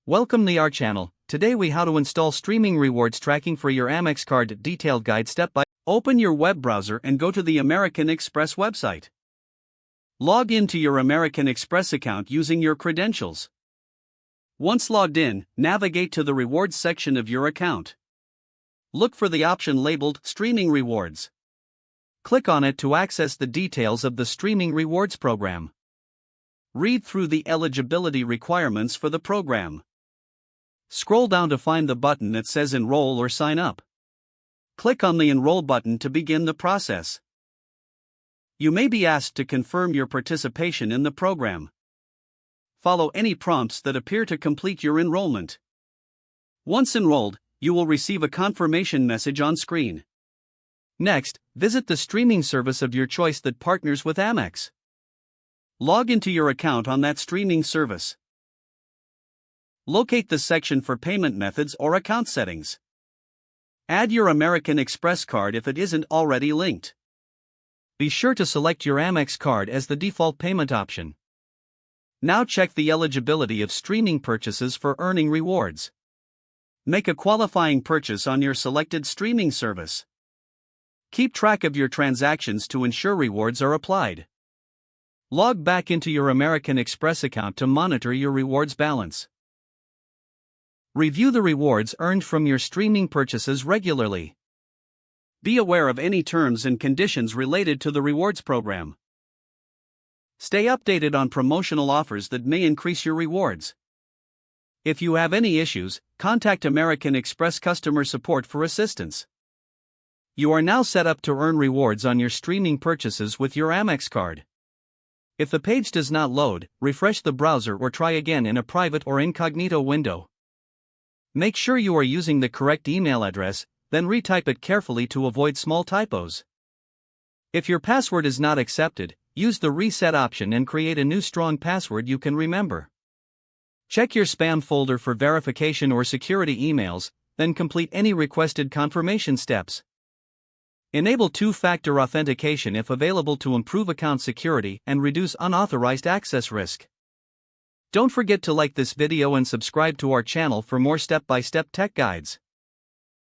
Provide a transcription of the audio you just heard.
Welcome to our channel. Today we how to install streaming rewards tracking for your Amex card. Detailed guide step by. Open your web browser and go to the American Express website. Log into your American Express account using your credentials. Once logged in, navigate to the rewards section of your account. Look for the option labeled Streaming Rewards. Click on it to access the details of the Streaming Rewards program. Read through the eligibility requirements for the program. Scroll down to find the button that says Enroll or Sign Up. Click on the Enroll button to begin the process. You may be asked to confirm your participation in the program. Follow any prompts that appear to complete your enrollment. Once enrolled, you will receive a confirmation message on screen. Next, visit the streaming service of your choice that partners with Amex. Log into your account on that streaming service. Locate the section for payment methods or account settings. Add your American Express card if it isn't already linked. Be sure to select your Amex card as the default payment option. Now check the eligibility of streaming purchases for earning rewards. Make a qualifying purchase on your selected streaming service. Keep track of your transactions to ensure rewards are applied. Log back into your American Express account to monitor your rewards balance. Review the rewards earned from your streaming purchases regularly. Be aware of any terms and conditions related to the rewards program. Stay updated on promotional offers that may increase your rewards. If you have any issues, contact American Express customer support for assistance. You are now set up to earn rewards on your streaming purchases with your Amex card. If the page does not load, refresh the browser or try again in a private or incognito window. Make sure you are using the correct email address, then retype it carefully to avoid small typos. If your password is not accepted, use the reset option and create a new strong password you can remember. Check your spam folder for verification or security emails, then complete any requested confirmation steps. Enable two-factor authentication if available to improve account security and reduce unauthorized access risk. Don't forget to like this video and subscribe to our channel for more step-by-step tech guides.